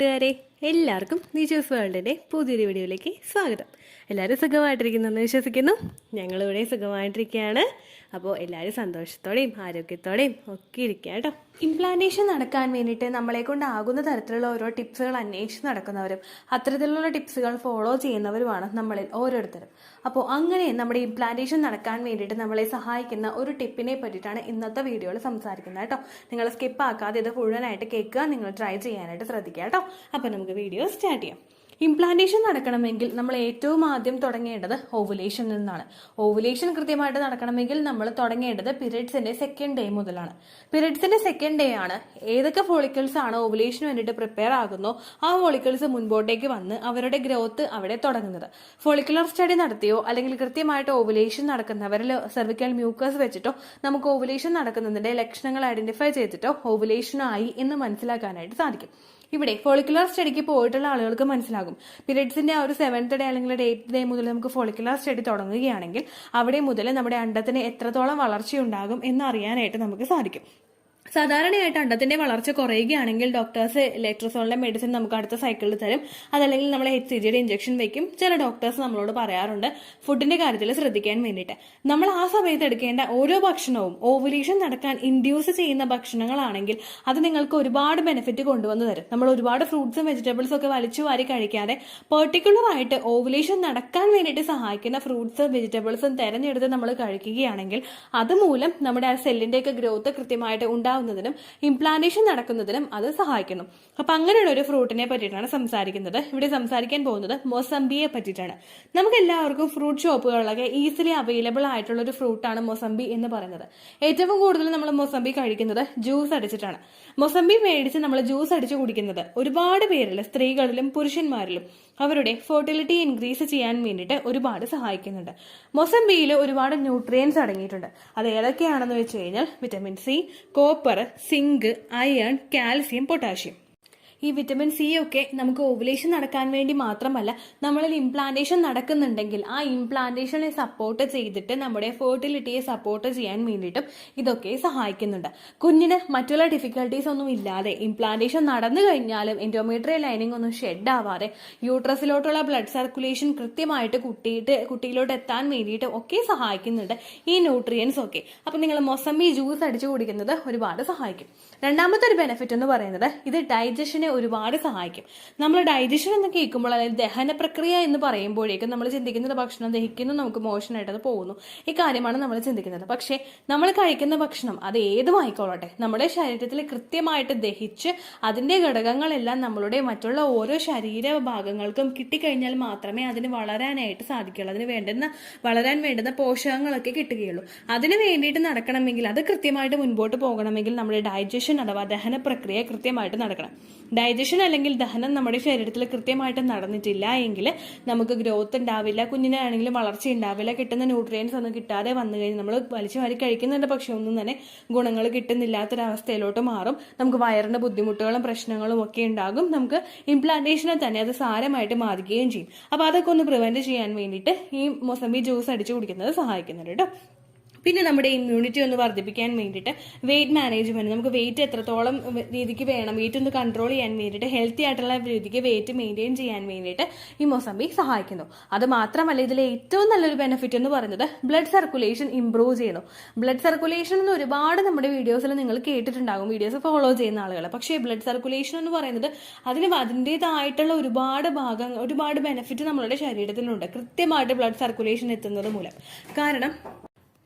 കൂട്ടുകാരെ, എല്ലാവർക്കും നീച്ചൂസ് വേൾഡിൻ്റെ പുതിയൊരു വീഡിയോയിലേക്ക് സ്വാഗതം. എല്ലാവരും സുഖമായിട്ടിരിക്കുന്നെന്ന് വിശ്വസിക്കുന്നു. ഞങ്ങളിവിടെ സുഖമായിട്ടിരിക്കുകയാണ്. അപ്പോൾ എല്ലാവരും സന്തോഷത്തോടെയും ആരോഗ്യത്തോടെയും ഒക്കെ ഇരിക്കുക കേട്ടോ. ഇംപ്ലാന്റേഷൻ നടക്കാൻ വേണ്ടിയിട്ട് നമ്മളെ കൊണ്ടാകുന്ന തരത്തിലുള്ള ഓരോ ടിപ്സുകൾ അന്വേഷിച്ച് നടക്കുന്നവരും അത്തരത്തിലുള്ള ടിപ്സുകൾ ഫോളോ ചെയ്യുന്നവരുമാണ് നമ്മളിൽ ഓരോരുത്തരും. അപ്പോൾ അങ്ങനെ നമ്മുടെ ഇംപ്ലാന്റേഷൻ നടക്കാൻ വേണ്ടിയിട്ട് നമ്മളെ സഹായിക്കുന്ന ഒരു ടിപ്പിനെ പറ്റിയിട്ടാണ് ഇന്നത്തെ വീഡിയോയിൽ സംസാരിക്കുന്നത് കേട്ടോ. നിങ്ങൾ സ്കിപ്പ് ആക്കാതെ ഇത് മുഴുവനായിട്ട് കേൾക്കുക, നിങ്ങൾ ട്രൈ ചെയ്യാനായിട്ട് ശ്രദ്ധിക്കുക കേട്ടോ. അപ്പോൾ നമുക്ക് വീഡിയോ സ്റ്റാർട്ട് ചെയ്യാം. ഇംപ്ലാന്റേഷൻ നടക്കണമെങ്കിൽ നമ്മൾ ഏറ്റവും ആദ്യം തുടങ്ങേണ്ടത് ഓവുലേഷൻ നിന്നാണ്. ഓവുലേഷൻ കൃത്യമായിട്ട് നടക്കണമെങ്കിൽ നമ്മൾ തുടങ്ങേണ്ടത് പീരിയഡ്സിന്റെ സെക്കൻഡ് ഡേ മുതലാണ്. പീരിയഡ്സിന്റെ സെക്കൻഡ് ഡേ ആണ് ഏതൊക്കെ ഫോളിക്കിൾസ് ആണ് ഓവുലേഷന് വേണ്ടിയിട്ട് പ്രിപ്പയർ ആകുന്നോ ആ ഫോളിക്കിൾസ് മുൻപോട്ടേക്ക് വന്ന് അവരുടെ ഗ്രോത്ത് അവിടെ തുടങ്ങുന്നത്. ഫോളിക്കുലർ സ്റ്റഡി നടത്തിയോ അല്ലെങ്കിൽ കൃത്യമായിട്ട് ഓവുലേഷൻ നടക്കുന്നവരിൽ സെർവിക്കൽ മ്യൂക്കസ് വെച്ചിട്ടോ നമുക്ക് ഓവുലേഷൻ നടക്കുന്നതിന്റെ ലക്ഷണങ്ങൾ ഐഡന്റിഫൈ ചെയ്തിട്ടോ ഓവുലേഷൻ ആയി എന്ന് മനസ്സിലാക്കാനായിട്ട് സാധിക്കും. ഇവിടെ ഫോളിക്കുലർ സ്റ്റഡിക്ക് പോയിട്ടുള്ള ആളുകൾക്ക് മനസ്സിലാകും. പീരിയഡ്സിന്റെ ആ ഒരു 7th ഡേ അല്ലെങ്കിൽ 8th ഡേ മുതൽ നമുക്ക് ഫോളിക്കുലർ സ്റ്റഡി തുടങ്ങുകയാണെങ്കിൽ അവിടെ മുതൽ നമ്മുടെ അണ്ടത്തിന് എത്രത്തോളം വളർച്ചയുണ്ടാകും എന്നറിയാനായിട്ട് നമുക്ക് സാധിക്കും. സാധാരണയായിട്ട് അണ്ടത്തിന്റെ വളർച്ച കുറയുകയാണെങ്കിൽ ഡോക്ടേഴ്സ് ലെട്രോസോളിന്റെ മെഡിസിൻ നമുക്ക് അടുത്ത സൈക്കിളിൽ തരും. അതല്ലെങ്കിൽ നമ്മൾ HCGയുടെ ഇഞ്ചക്ഷൻ വെക്കും. ചില ഡോക്ടേഴ്സ് നമ്മളോട് പറയാറുണ്ട് ഫുഡിന്റെ കാര്യത്തിൽ ശ്രദ്ധിക്കാൻ വേണ്ടിയിട്ട്. നമ്മൾ ആ സമയത്ത് എടുക്കേണ്ട ഓരോ ഭക്ഷണവും ഓവുലേഷൻ നടക്കാൻ ഇൻഡ്യൂസ് ചെയ്യുന്ന ഭക്ഷണങ്ങളാണെങ്കിൽ അത് നിങ്ങൾക്ക് ഒരുപാട് ബെനിഫിറ്റ് കൊണ്ടുവന്ന് തരും. നമ്മൾ ഒരുപാട് ഫ്രൂട്ട്സും വെജിറ്റബിൾസും ഒക്കെ വലിച്ചു വാരി കഴിക്കാതെ പെർട്ടിക്കുലർ ആയിട്ട് ഓവുലേഷൻ നടക്കാൻ വേണ്ടിയിട്ട് സഹായിക്കുന്ന ഫ്രൂട്ട്സും വെജിറ്റബിൾസും തെരഞ്ഞെടുത്ത് നമ്മൾ കഴിക്കുകയാണെങ്കിൽ അതുമൂലം നമ്മുടെ ആ സെല്ലിന്റെയൊക്കെ ഗ്രോത്ത് കൃത്യമായിട്ട് ഉണ്ടാവുന്നതിനും ഇംപ്ലാന്റേഷൻ നടക്കുന്നതിനും അത് സഹായിക്കുന്നു. അപ്പൊ അങ്ങനെയുള്ള ഒരു ഫ്രൂട്ടിനെ പറ്റിയിട്ടാണ് സംസാരിക്കുന്നത്. ഇവിടെ സംസാരിക്കാൻ പോകുന്നത് മൊസംബിയെ പറ്റിയിട്ടാണ്. നമുക്ക് എല്ലാവർക്കും ഫ്രൂട്ട് ഷോപ്പുകളിലൊക്കെ ഈസിലി അവൈലബിൾ ആയിട്ടുള്ള ഒരു ഫ്രൂട്ടാണ് മൊസംബി എന്ന് പറയുന്നത്. ഏറ്റവും കൂടുതൽ നമ്മൾ മൊസംബി കഴിക്കുന്നത് ജ്യൂസ് അടിച്ചിട്ടാണ്. മൊസംബി മേടിച്ച് നമ്മൾ ജ്യൂസ് അടിച്ച് കുടിക്കുന്നത് ഒരുപാട് പേരിൽ, സ്ത്രീകളിലും പുരുഷന്മാരിലും അവരുടെ ഫെർട്ടിലിറ്റി ഇൻക്രീസ് ചെയ്യാൻ വേണ്ടിയിട്ട് ഒരുപാട് സഹായിക്കുന്നുണ്ട്. മൊസംബിയിൽ ഒരുപാട് ന്യൂട്രിയൻസ് അടങ്ങിയിട്ടുണ്ട്. അത് ഏതൊക്കെയാണെന്ന് വെച്ച് കഴിഞ്ഞാൽ vitamin C, copper, zinc, iron, calcium, potassium. ഈ വിറ്റമിൻ സി ഒക്കെ നമുക്ക് ഓവുലേഷൻ നടക്കാൻ വേണ്ടി മാത്രമല്ല, നമ്മളിൽ ഇംപ്ലാന്റേഷൻ നടക്കുന്നുണ്ടെങ്കിൽ ആ ഇംപ്ലാന്റേഷനെ സപ്പോർട്ട് ചെയ്തിട്ട് നമ്മുടെ ഫെർട്ടിലിറ്റിയെ സപ്പോർട്ട് ചെയ്യാൻ വേണ്ടിയിട്ടും ഇതൊക്കെ സഹായിക്കുന്നുണ്ട്. കുഞ്ഞിന് മറ്റുള്ള ഡിഫിക്കൽട്ടീസ് ഒന്നും ഇല്ലാതെ ഇംപ്ലാന്റേഷൻ നടന്നു കഴിഞ്ഞാലും എൻഡോമെട്രിയൽ ലൈനിങ് ഒന്നും ഷെഡ് ആവാതെ യൂട്രസിലോട്ടുള്ള ബ്ലഡ് സർക്കുലേഷൻ കൃത്യമായിട്ട് കുട്ടിയിലോട്ട് എത്താൻ വേണ്ടിയിട്ട് ഒക്കെ സഹായിക്കുന്നുണ്ട് ഈ ന്യൂട്രിയൻസ് ഒക്കെ. അപ്പൊ നിങ്ങൾ മൊസംബി ജ്യൂസ് അടിച്ചു കുടിക്കുന്നത് ഒരുപാട് സഹായിക്കും. രണ്ടാമത്തെ ഒരു ബെനിഫിറ്റ് എന്ന് പറയുന്നത് ഇത് ഡൈജഷനെ ഒരുപാട് സഹായിക്കും. നമ്മൾ ഡൈജഷൻ എന്ന് കേൾക്കുമ്പോൾ, അതായത് ദഹന പ്രക്രിയ എന്ന് പറയുമ്പോഴേക്കും നമ്മൾ ചിന്തിക്കുന്നത് ഭക്ഷണം ദഹിക്കുന്നു, നമുക്ക് മോശനായിട്ട് അത് പോകുന്നു, ഈ കാര്യമാണ് നമ്മൾ ചിന്തിക്കുന്നത്. പക്ഷേ നമ്മൾ കഴിക്കുന്ന ഭക്ഷണം അത് ഏതുമായിക്കോളട്ടെ നമ്മുടെ ശരീരത്തിൽ കൃത്യമായിട്ട് ദഹിച്ച് അതിന്റെ ഘടകങ്ങളെല്ലാം നമ്മളുടെ മറ്റുള്ള ഓരോ ശരീര ഭാഗങ്ങൾക്കും കിട്ടിക്കഴിഞ്ഞാൽ മാത്രമേ അതിന് വളരാനായിട്ട് സാധിക്കുള്ളൂ. വളരാൻ വേണ്ടുന്ന പോഷകങ്ങളൊക്കെ കിട്ടുകയുള്ളൂ. അതിന് വേണ്ടിയിട്ട് നടക്കണമെങ്കിൽ, അത് കൃത്യമായിട്ട് മുൻപോട്ട് പോകണമെങ്കിൽ നമ്മുടെ ഡൈജഷൻ അഥവാ ദഹന പ്രക്രിയ കൃത്യമായിട്ട് നടക്കണം. ഡൈജഷൻ അല്ലെങ്കിൽ ദഹനം നമ്മുടെ ശരീരത്തിൽ കൃത്യമായിട്ട് നടന്നിട്ടില്ല എങ്കിൽ നമുക്ക് ഗ്രോത്ത് ഉണ്ടാവില്ല, കുഞ്ഞിനാണെങ്കിലും വളർച്ച ഉണ്ടാവില്ല, കിട്ടുന്ന ന്യൂട്രിയൻസ് ഒന്നും കിട്ടാതെ വന്നു കഴിഞ്ഞാൽ നമ്മൾ വലിച്ചു വാരി കഴിക്കുന്നുണ്ട് പക്ഷെ ഒന്നും തന്നെ ഗുണങ്ങൾ കിട്ടുന്നില്ലാത്തൊരവസ്ഥയിലോട്ട് മാറും. നമുക്ക് വയറിന്റെ ബുദ്ധിമുട്ടുകളും പ്രശ്നങ്ങളും ഒക്കെ ഉണ്ടാകും. നമുക്ക് ഇംപ്ലാന്റേഷനെ തന്നെ അത് സാരമായിട്ട് ബാധിക്കുകയും ചെയ്യും. അപ്പൊ അതൊക്കെ ഒന്ന് പ്രിവെന്റ് ചെയ്യാൻ വേണ്ടിയിട്ട് ഈ മൊസംബി ജ്യൂസ് അടിച്ചു കുടിക്കുന്നത് സഹായിക്കുന്നുണ്ട് കേട്ടോ. പിന്നെ നമ്മുടെ ഇമ്മ്യൂണിറ്റി ഒന്ന് വർദ്ധിപ്പിക്കാൻ വേണ്ടിയിട്ട് വെയിറ്റ് മാനേജ്മെന്റ്, നമുക്ക് വെയിറ്റ് എത്രത്തോളം രീതിക്ക് വേണം, വെയിറ്റ് ഒന്ന് കൺട്രോൾ ചെയ്യാൻ വേണ്ടിയിട്ട്, ഹെൽത്തി ആയിട്ടുള്ള രീതിക്ക് വെയിറ്റ് മെയിൻറ്റെയിൻ ചെയ്യാൻ വേണ്ടിയിട്ട് ഈ മൊസംബി സഹായിക്കുന്നു. അത് മാത്രമല്ല ഇതിലെ ഏറ്റവും നല്ലൊരു ബെനിഫിറ്റ് എന്ന് പറയുന്നത് ബ്ലഡ് സർക്കുലേഷൻ ഇംപ്രൂവ് ചെയ്യുന്നു. ബ്ലഡ് സർക്കുലേഷൻ എന്ന് ഒരുപാട് നമ്മുടെ വീഡിയോസിൽ നിങ്ങൾ കേട്ടിട്ടുണ്ടാകും, വീഡിയോസ് ഫോളോ ചെയ്യുന്ന ആളുകൾ. പക്ഷേ ബ്ലഡ് സർക്കുലേഷൻ എന്ന് പറയുന്നത് അതിൻ്റെതായിട്ടുള്ള ഒരുപാട് ബെനിഫിറ്റ് നമ്മളുടെ ശരീരത്തിലുണ്ട് കൃത്യമായിട്ട് ബ്ലഡ് സർക്കുലേഷൻ എത്തുന്നത് മൂലം. കാരണം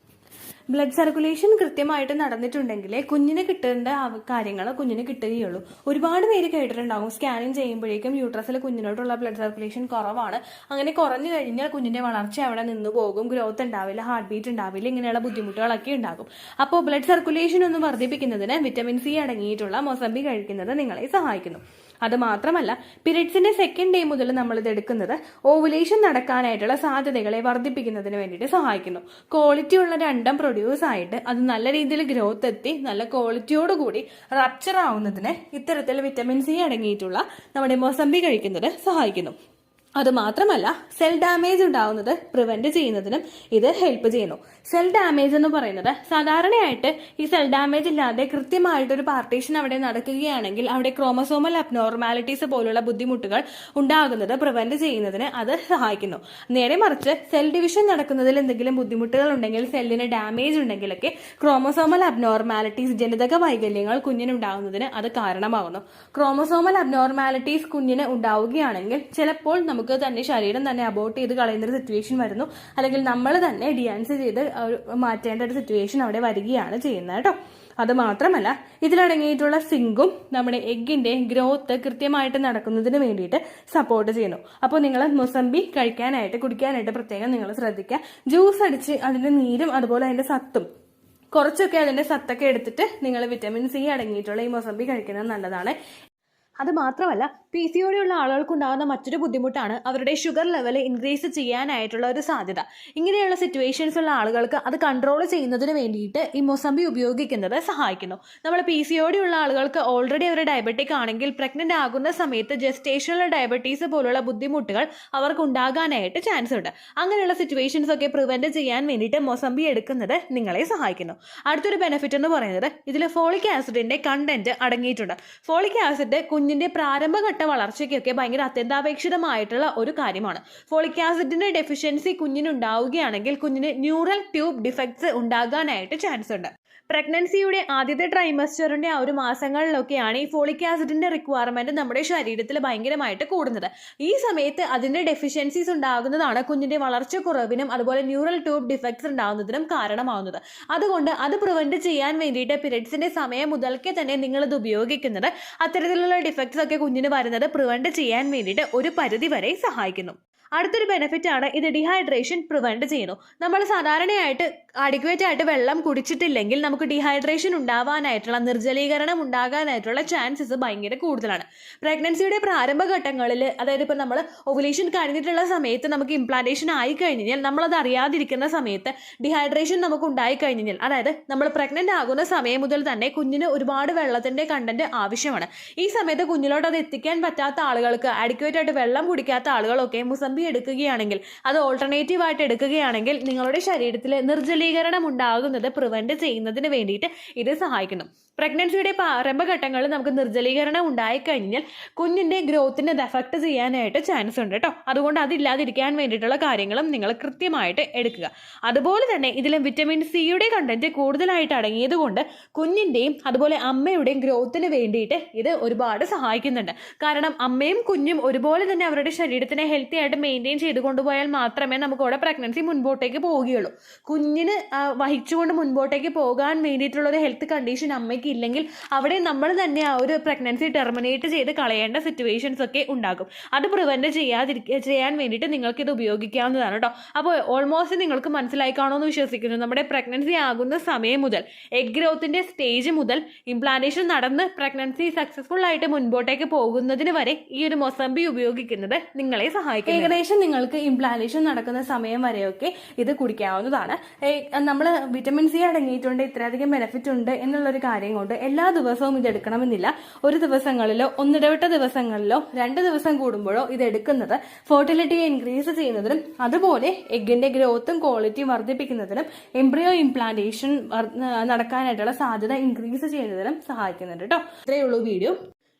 ബ്ലഡ് സർക്കുലേഷൻ കൃത്യമായിട്ട് നടന്നിട്ടുണ്ടെങ്കിൽ കുഞ്ഞിന് കിട്ടേണ്ട കാര്യങ്ങൾ കുഞ്ഞിന് കിട്ടുകയുള്ളൂ. ഒരുപാട് പേര് കേട്ടിട്ടുണ്ടാകും സ്കാനിങ് ചെയ്യുമ്പോഴേക്കും യൂട്രസിൽ കുഞ്ഞിനോട്ടുള്ള ബ്ലഡ് സർക്കുലേഷൻ കുറവാണ്, അങ്ങനെ കുറഞ്ഞു കഴിഞ്ഞാൽ കുഞ്ഞിന്റെ വളർച്ച അവിടെ നിന്ന് പോകും, ഗ്രോത്ത് ഉണ്ടാവില്ല, ഹാർട്ട് ബീറ്റ് ഉണ്ടാവില്ല, ഇങ്ങനെയുള്ള ബുദ്ധിമുട്ടുകളൊക്കെ ഉണ്ടാകും. അപ്പോൾ ബ്ലഡ് സർക്കുലേഷൻ ഒന്ന് വർദ്ധിപ്പിക്കുന്നതിന് വിറ്റമിൻ സി അടങ്ങിയിട്ടുള്ള മൊസംബി കഴിക്കുന്നത് നിങ്ങളെ സഹായിക്കുന്നു. അത് മാത്രമല്ല പീരിയഡ്സിന്റെ സെക്കൻഡ് ഡേ മുതൽ നമ്മൾ ഇത് എടുക്കുന്നത് ഓവുലേഷൻ നടക്കാനായിട്ടുള്ള സാധ്യതകളെ വർദ്ധിപ്പിക്കുന്നതിന് വേണ്ടിയിട്ട് സഹായിക്കുന്നു. ക്വാളിറ്റി ഉള്ള അണ്ടം പ്രൊഡ്യൂസ് ആയിട്ട് അത് നല്ല രീതിയിൽ ഗ്രോത്ത് എത്തി നല്ല ക്വാളിറ്റിയോടുകൂടി റപ്ചർ ആവുന്നതിന് ഇത്തരത്തിൽ വിറ്റമിൻ സി അടങ്ങിയിട്ടുള്ള നമ്മുടെ മൊസംബി കഴിക്കുന്നത് സഹായിക്കുന്നു. അതുമാത്രമല്ല സെൽ ഡാമേജ് ഉണ്ടാവുന്നത് പ്രിവെന്റ് ചെയ്യുന്നതിനും ഇത് ഹെൽപ്പ് ചെയ്യുന്നു. സെൽ ഡാമേജ് എന്ന് പറയുന്നത് സാധാരണയായിട്ട് ഈ സെൽ ഡാമേജ് ഇല്ലാതെ കൃത്യമായിട്ടൊരു പാർട്ടീഷൻ അവിടെ നടക്കുകയാണെങ്കിൽ അവിടെ ക്രോമസോമൽ അബ്നോർമാലിറ്റീസ് പോലുള്ള ബുദ്ധിമുട്ടുകൾ ഉണ്ടാകുന്നത് പ്രിവെന്റ് ചെയ്യുന്നതിന് അത് സഹായിക്കുന്നു. നേരെ മറിച്ച് സെൽ ഡിവിഷൻ നടക്കുന്നതിൽ എന്തെങ്കിലും ബുദ്ധിമുട്ടുകൾ ഉണ്ടെങ്കിൽ, സെല്ലിന് ഡാമേജ് ഉണ്ടെങ്കിലൊക്കെ ക്രോമസോമൽ അബ്നോർമാലിറ്റീസ്, ജനിതക വൈകല്യങ്ങൾ കുഞ്ഞിനുണ്ടാകുന്നതിന് അത് കാരണമാകുന്നു. ക്രോമസോമൽ അബ്നോർമാലിറ്റീസ് കുഞ്ഞിന് ഉണ്ടാവുകയാണെങ്കിൽ ചിലപ്പോൾ നമുക്ക് തന്നെ ശരീരം തന്നെ അബോർട്ട് ചെയ്ത് കളയുന്ന ഒരു സിറ്റുവേഷൻ വരുന്നു, അല്ലെങ്കിൽ നമ്മൾ തന്നെ ഡിയാൻസ് ചെയ്ത് മാറ്റേണ്ട ഒരു സിറ്റുവേഷൻ അവിടെ വരികയാണ് ചെയ്യുന്നത് കേട്ടോ. അത് മാത്രമല്ല ഇതിലടങ്ങിയിട്ടുള്ള സിങ്കും നമ്മുടെ എഗ്ഗിന്റെ ഗ്രോത്ത് കൃത്യമായിട്ട് നടക്കുന്നതിന് വേണ്ടിയിട്ട് സപ്പോർട്ട് ചെയ്യുന്നു. അപ്പോൾ നിങ്ങൾ മൊസംബി കുടിക്കാനായിട്ട് പ്രത്യേകം നിങ്ങൾ ശ്രദ്ധിക്കുക. ജ്യൂസ് അടിച്ച് അതിന്റെ നീരും അതുപോലെ അതിന്റെ സത്തും കുറച്ചൊക്കെ അതിന്റെ സത്തൊക്കെ എടുത്തിട്ട് നിങ്ങൾ വിറ്റമിൻ സി അടങ്ങിയിട്ടുള്ള ഈ മൊസംബി കഴിക്കുന്നത് നല്ലതാണ്. അത് മാത്രമല്ല PCOD ഉള്ള ആളുകൾക്കുണ്ടാകുന്ന മറ്റൊരു ബുദ്ധിമുട്ടാണ് അവരുടെ ഷുഗർ ലെവൽ ഇൻക്രീസ് ചെയ്യാനായിട്ടുള്ള ഒരു സാധ്യത. ഇങ്ങനെയുള്ള സിറ്റുവേഷൻസ് ഉള്ള ആളുകൾക്ക് അത് കൺട്രോൾ ചെയ്യുന്നതിന് വേണ്ടിയിട്ട് ഈ മൊസംബി ഉപയോഗിക്കുന്നത് സഹായിക്കുന്നു. നമ്മൾ PCOD ഉള്ള ആളുകൾക്ക് ഓൾറെഡി അവർ ഡയബറ്റിക് ആണെങ്കിൽ പ്രഗ്നന്റ് ആകുന്ന സമയത്ത് ജസ്റ്റേഷണൽ ഡയബറ്റീസ് പോലുള്ള ബുദ്ധിമുട്ടുകൾ അവർക്ക് ഉണ്ടാകാനായിട്ട് ചാൻസ് ഉണ്ട്. അങ്ങനെയുള്ള സിറ്റുവേഷൻസ് ഒക്കെ പ്രിവെന്റ് ചെയ്യാൻ വേണ്ടിയിട്ട് മൊസംബി എടുക്കുന്നത് നിങ്ങളെ സഹായിക്കുന്നു. അടുത്തൊരു ബെനിഫിറ്റ് എന്ന് പറയുന്നത് ഇതിൽ ഫോളിക് ആസിഡിന്റെ കണ്ടന്റ് അടങ്ങിയിട്ടുണ്ട്. ഫോളിക് ആസിഡ് കുഞ്ഞിന്റെ പ്രാരംഭഘട്ട വളർച്ചയ്ക്കൊക്കെ ഭയങ്കര അത്യന്താപേക്ഷിതമായിട്ടുള്ള ഒരു കാര്യമാണ്. ഫോളിക് ആസിഡിന്റെ ഡെഫിഷ്യൻസി കുഞ്ഞിനുണ്ടാവുകയാണെങ്കിൽ കുഞ്ഞിന് ന്യൂറൽ ട്യൂബ് ഡിഫക്ട്സ് ഉണ്ടാകാനായിട്ട് ചാൻസ് ഉണ്ട്. പ്രഗ്നൻസിയുടെ ആദ്യത്തെ ട്രൈമസ്റ്ററിന്റെ ആ ഒരു മാസങ്ങളിലൊക്കെയാണ് ഈ ഫോളിക് ആസിഡിന്റെ റിക്വയർമെന്റ് നമ്മുടെ ശരീരത്തിൽ ഭയങ്കരമായിട്ട് കൂടുന്നത്. ഈ സമയത്ത് അതിന്റെ ഡെഫിഷ്യൻസീസ് ഉണ്ടാകുന്നതാണ് കുഞ്ഞിന്റെ വളർച്ച കുറവിനും അതുപോലെ ന്യൂറൽ ട്യൂബ് ഡിഫക്ട്സ് ഉണ്ടാകുന്നതിനും കാരണമാവുന്നത്. അതുകൊണ്ട് അത് പ്രിവെന്റ് ചെയ്യാൻ വേണ്ടിയിട്ട് പീരിയഡ്സിന്റെ സമയം മുതൽക്കേ തന്നെ നിങ്ങളിത് ഉപയോഗിക്കുന്നത് അത്തരത്തിലുള്ള ഡിഫക്ട്സ് ഒക്കെ കുഞ്ഞിന് വരുന്നത് പ്രിവെന്റ് ചെയ്യാൻ വേണ്ടിയിട്ട് ഒരു പരിധി വരെ സഹായിക്കുന്നു. അടുത്തൊരു ബെനിഫിറ്റ് ആണ് ഇത് ഡീഹൈഡ്രേഷൻ പ്രിവെന്റ് ചെയ്യുന്നു. നമ്മൾ സാധാരണയായിട്ട് അഡിക്വേറ്റ് ആയിട്ട് വെള്ളം കുടിച്ചിട്ടില്ലെങ്കിൽ നമുക്ക് ഡീഹൈഡ്രേഷൻ ഉണ്ടാവാനായിട്ടുള്ള, നിർജ്ജലീകരണം ഉണ്ടാകാനായിട്ടുള്ള ചാൻസസ് ഭയങ്കര കൂടുതലാണ്. പ്രഗ്നൻസിയുടെ പ്രാരംഭഘട്ടങ്ങളിൽ, അതായത് ഇപ്പോൾ നമ്മൾ ഒവുലേഷൻ കഴിഞ്ഞിട്ടുള്ള സമയത്ത് നമുക്ക് ഇംപ്ലാന്റേഷൻ ആയി കഴിഞ്ഞാൽ നമ്മളത് അറിയാതിരിക്കുന്ന സമയത്ത് ഡീഹൈഡ്രേഷൻ നമുക്ക് ഉണ്ടായി കഴിഞ്ഞാൽ, അതായത് നമ്മൾ പ്രഗ്നന്റ് ആകുന്ന സമയം മുതൽ തന്നെ കുഞ്ഞിന് ഒരുപാട് വെള്ളത്തിന്റെ കണ്ടന്റ് ആവശ്യമാണ്. ഈ സമയത്ത് കുഞ്ഞിലോട്ട് അത് എത്തിക്കാൻ പറ്റാത്ത ആളുകൾക്ക്, അഡിക്വേറ്റ് ആയിട്ട് വെള്ളം കുടിക്കാത്ത ആളുകളൊക്കെ മുസംബി എടുക്കുകയാണെങ്കിൽ, അത് ഓൾട്ടർനേറ്റീവ് ആയിട്ട് എടുക്കുകയാണെങ്കിൽ നിങ്ങളുടെ ശരീരത്തിൽ നിർജ്ജലീകരണം ഉണ്ടാകുന്നത് പ്രിവെന്റ് ചെയ്യുന്നതിന് വേണ്ടിയിട്ട് ഇത് സഹായിക്കുന്നു. പ്രഗ്നൻസിയുടെ പ്രാരംഭഘട്ടങ്ങളിൽ നമുക്ക് നിർജ്ജലീകരണം ഉണ്ടായിക്കഴിഞ്ഞാൽ കുഞ്ഞിന്റെ ഗ്രോത്തിനെ എഫക്ട് ചെയ്യാനായിട്ട് ചാൻസ് ഉണ്ട് കേട്ടോ. അതുകൊണ്ട് അതില്ലാതിരിക്കാൻ വേണ്ടിയിട്ടുള്ള കാര്യങ്ങളും നിങ്ങൾ കൃത്യമായിട്ട് എടുക്കുക. അതുപോലെ തന്നെ ഇതിലും വിറ്റമിൻ സിയുടെ കണ്ടന്റ് കൂടുതലായിട്ട് അടങ്ങിയത് കൊണ്ട് കുഞ്ഞിന്റെയും അതുപോലെ അമ്മയുടെയും ഗ്രോത്തിന് വേണ്ടിയിട്ട് ഇത് ഒരുപാട് സഹായിക്കുന്നുണ്ട്. കാരണം അമ്മയും കുഞ്ഞും ഒരുപോലെ തന്നെ അവരുടെ ശരീരത്തിനെ ഹെൽത്തി ആയിട്ട് മെയിൻറ്റെയിൻ ചെയ്ത് കൊണ്ടുപോയാൽ മാത്രമേ നമുക്ക് അവിടെ പ്രഗ്നൻസി മുൻപോട്ടേക്ക് പോവുകയുള്ളൂ. കുഞ്ഞിന് വഹിച്ചുകൊണ്ട് മുൻപോട്ടേക്ക് പോകാൻ വേണ്ടിയിട്ടുള്ള ഒരു ഹെൽത്ത് കണ്ടീഷൻ അമ്മയ്ക്ക് ഇല്ലെങ്കിൽ അവിടെ നമ്മൾ തന്നെ ആ ഒരു പ്രഗ്നൻസി ടെർമിനേറ്റ് ചെയ്ത് കളയേണ്ട സിറ്റുവേഷൻസ് ഒക്കെ ഉണ്ടാകും. അത് പ്രിവെന്റ് ചെയ്യാൻ വേണ്ടിയിട്ട് നിങ്ങൾക്ക് ഇത് ഉപയോഗിക്കാവുന്നതാണ് കേട്ടോ. അപ്പോൾ ഓൾമോസ്റ്റ് നിങ്ങൾക്ക് മനസ്സിലായി കാണുമെന്ന് വിശ്വസിക്കുന്നു. നമ്മുടെ പ്രഗ്നൻസി ആകുന്ന സമയം മുതൽ, എഗ് ഗ്രോത്തിന്റെ സ്റ്റേജ് മുതൽ ഇംപ്ലാന്റേഷൻ നടന്ന് പ്രഗ്നൻസി സക്സസ്ഫുൾ ആയിട്ട് മുൻപോട്ടേക്ക് പോകുന്നതിന് വരെ ഈ ഒരു മൊസംബി ഉപയോഗിക്കുന്നത് നിങ്ങളെ സഹായിക്കും. ഏകദേശം നിങ്ങൾക്ക് ഇംപ്ലാന്റേഷൻ നടക്കുന്ന സമയം വരെയൊക്കെ ഇത് കുടിക്കാവുന്നതാണ്. നമ്മൾ വിറ്റമിൻ സി അടങ്ങിയിട്ടുണ്ട്, ഇത്രയധികം ബെനിഫിറ്റ് ഉണ്ട് എന്നുള്ളൊരു കാര്യം കൊണ്ട് എല്ലാ ദിവസവും ഇത് എടുക്കണമെന്നില്ല. ഒരു ദിവസങ്ങളിലോ ഒന്നിടവിട്ട ദിവസങ്ങളിലോ 2 ദിവസം കൂടുമ്പോഴോ ഇത് എടുക്കുന്നത് ഫെർട്ടിലിറ്റി ഇൻക്രീസ് ചെയ്യുന്നതിനും അതുപോലെ എഗ്ഗിന്റെ ഗ്രോത്തും ക്വാളിറ്റിയും വർദ്ധിപ്പിക്കുന്നതിനും എംബ്രിയോ ഇംപ്ലാന്റേഷൻ നടക്കാനായിട്ടുള്ള സാധ്യത ഇൻക്രീസ് ചെയ്യുന്നതിനും സഹായിക്കുന്നുണ്ട് കേട്ടോ. ഇത്രയേ ഉള്ളൂ വീഡിയോ.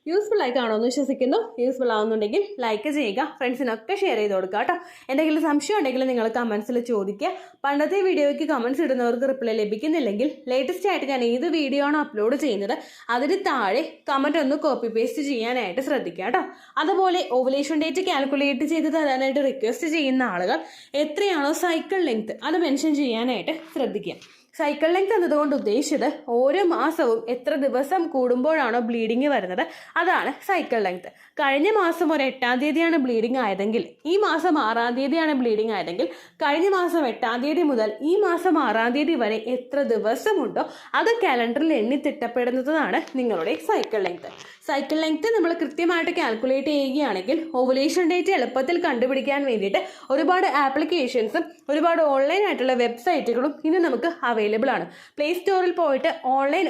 യൂസ്ഫുൾ ആയി കാണുമെന്ന് വിശ്വസിക്കുന്നു. യൂസ്ഫുൾ ആവുന്നുണ്ടെങ്കിൽ ലൈക്ക് ചെയ്യുക, ഫ്രണ്ട്സിനൊക്കെ ഷെയർ ചെയ്ത് കൊടുക്കുക കേട്ടോ. എന്തെങ്കിലും സംശയം ഉണ്ടെങ്കിൽ നിങ്ങൾ കമൻസിൽ ചോദിക്കുക. പണ്ടത്തെ വീഡിയോയ്ക്ക് കമൻസ് ഇടുന്നവർക്ക് റിപ്ലൈ ലഭിക്കുന്നില്ലെങ്കിൽ ലേറ്റസ്റ്റ് ആയിട്ട് ഞാൻ ഏത് വീഡിയോ ആണോ അപ്ലോഡ് ചെയ്യുന്നത് അതിന് താഴെ കമൻറ്റ് ഒന്ന് കോപ്പി പേസ്റ്റ് ചെയ്യാനായിട്ട് ശ്രദ്ധിക്കുക കേട്ടോ. അതുപോലെ ഓവുലേഷൻ ഡേറ്റ് കാൽക്കുലേറ്റ് ചെയ്ത് തരാനായിട്ട് റിക്വസ്റ്റ് ചെയ്യുന്ന ആളുകൾ എത്രയാണോ സൈക്കിൾ ലെങ്ത് അത് മെൻഷൻ ചെയ്യാനായിട്ട് ശ്രദ്ധിക്കുക. സൈക്കിൾ ലെങ്ത് എന്നതുകൊണ്ട് ഉദ്ദേശിച്ചത് ഓരോ മാസവും എത്ര ദിവസം കൂടുമ്പോഴാണോ ബ്ലീഡിങ് വരുന്നത് അതാണ് സൈക്കിൾ ലെങ്ത്. കഴിഞ്ഞ മാസം ഒരു 8-ാം തീയതിയാണ് ബ്ലീഡിങ് ആയതെങ്കിൽ ഈ മാസം 6-ാം തീയതിയാണ് ബ്ലീഡിങ് ആയതെങ്കിൽ കഴിഞ്ഞ മാസം 8-ാം തീയതി മുതൽ ഈ മാസം 6-ാം തീയതി വരെ എത്ര ദിവസമുണ്ടോ അത് കാലണ്ടറിൽ എണ്ണി തിട്ടപ്പെടുന്നതാണ് നിങ്ങളുടെ സൈക്കിൾ ലെങ്ത്. സൈക്കിൾ ലെങ്ത് നമ്മൾ കൃത്യമായിട്ട് കാൽക്കുലേറ്റ് ചെയ്യുകയാണെങ്കിൽ ഓവുലേഷൻ ഡേറ്റ് എളുപ്പത്തിൽ കണ്ടുപിടിക്കാൻ വേണ്ടിയിട്ട് ഒരുപാട് ആപ്ലിക്കേഷൻസും ഒരുപാട് ഓൺലൈൻ ആയിട്ടുള്ള വെബ്സൈറ്റുകളും ഇന്ന് നമുക്ക് അവൈലബിൾ ആണ്. പ്ലേ സ്റ്റോറിൽ പോയിട്ട് ഓൺലൈൻ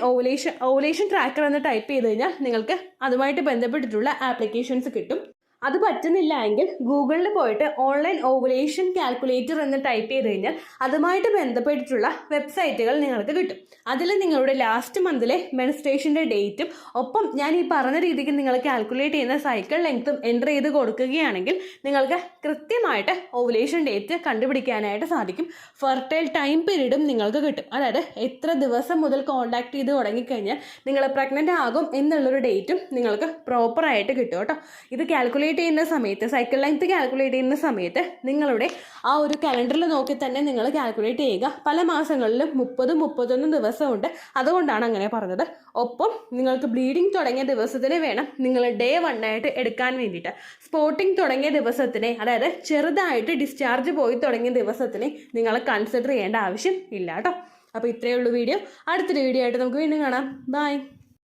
ഓവുലേഷൻ ട്രാക്കർ എന്ന് ടൈപ്പ് ചെയ്ത് കഴിഞ്ഞാൽ നിങ്ങൾക്ക് അതുമായിട്ട് ബന്ധപ്പെട്ടിട്ടുള്ള ആപ്ലിക്കേഷൻസ് കിട്ടും. അത് പറ്റുന്നില്ല എങ്കിൽ ഗൂഗിളിൽ പോയിട്ട് ഓൺലൈൻ ഓവുലേഷൻ കാൽക്കുലേറ്റർ എന്ന് ടൈപ്പ് ചെയ്ത് കഴിഞ്ഞാൽ അതുമായിട്ട് ബന്ധപ്പെട്ടിട്ടുള്ള വെബ്സൈറ്റുകൾ നിങ്ങൾക്ക് കിട്ടും. അതിൽ നിങ്ങളുടെ ലാസ്റ്റ് മന്തിലെ മെൻസ്ട്രേഷൻ്റെ ഡേറ്റും ഒപ്പം ഞാൻ ഈ പറഞ്ഞ രീതിക്ക് നിങ്ങൾ കാൽക്കുലേറ്റ് ചെയ്യുന്ന സൈക്കിൾ ലെങ്ത്തും എൻ്റർ ചെയ്ത് കൊടുക്കുകയാണെങ്കിൽ നിങ്ങൾക്ക് കൃത്യമായിട്ട് ഓവുലേഷൻ ഡേറ്റ് കണ്ടുപിടിക്കാനായിട്ട് സാധിക്കും. ഫെർട്ടൈൽ ടൈം പീരീഡും നിങ്ങൾക്ക് കിട്ടും. അതായത് എത്ര ദിവസം മുതൽ കോൺടാക്ട് ചെയ്ത് തുടങ്ങിക്കഴിഞ്ഞാൽ നിങ്ങൾ പ്രഗ്നൻ്റ് ആകും എന്നുള്ളൊരു ഡേറ്റും നിങ്ങൾക്ക് പ്രോപ്പറായിട്ട് കിട്ടും കേട്ടോ. ഇത് കാൽക്കുലേറ്റ് ചെയ്യുന്ന സമയത്ത്, സൈക്കിൾ ലെങ്ത് കാൽക്കുലേറ്റ് ചെയ്യുന്ന സമയത്ത് നിങ്ങളുടെ ആ ഒരു കലണ്ടറിൽ നോക്കി തന്നെ നിങ്ങൾ കാൽക്കുലേറ്റ് ചെയ്യുക. പല മാസങ്ങളിലും 30-31 ദിവസമുണ്ട്, അതുകൊണ്ടാണ് അങ്ങനെ പറഞ്ഞത്. ഒപ്പം നിങ്ങൾക്ക് ബ്ലീഡിങ് തുടങ്ങിയ ദിവസത്തിന് വേണം നിങ്ങൾ Day 1 ആയിട്ട് എടുക്കാൻ വേണ്ടിയിട്ട്. സ്പോട്ടിങ് തുടങ്ങിയ ദിവസത്തിനെ, അതായത് ചെറുതായിട്ട് ഡിസ്ചാർജ് പോയി തുടങ്ങിയ ദിവസത്തിനെ നിങ്ങൾ കൺസിഡർ ചെയ്യേണ്ട ആവശ്യം ഇല്ല കേട്ടോ. അപ്പോൾ ഇത്രയേ ഉള്ളൂ വീഡിയോ. അടുത്തൊരു വീഡിയോ ആയിട്ട് നമുക്ക് വീണ്ടും കാണാം. ബൈ.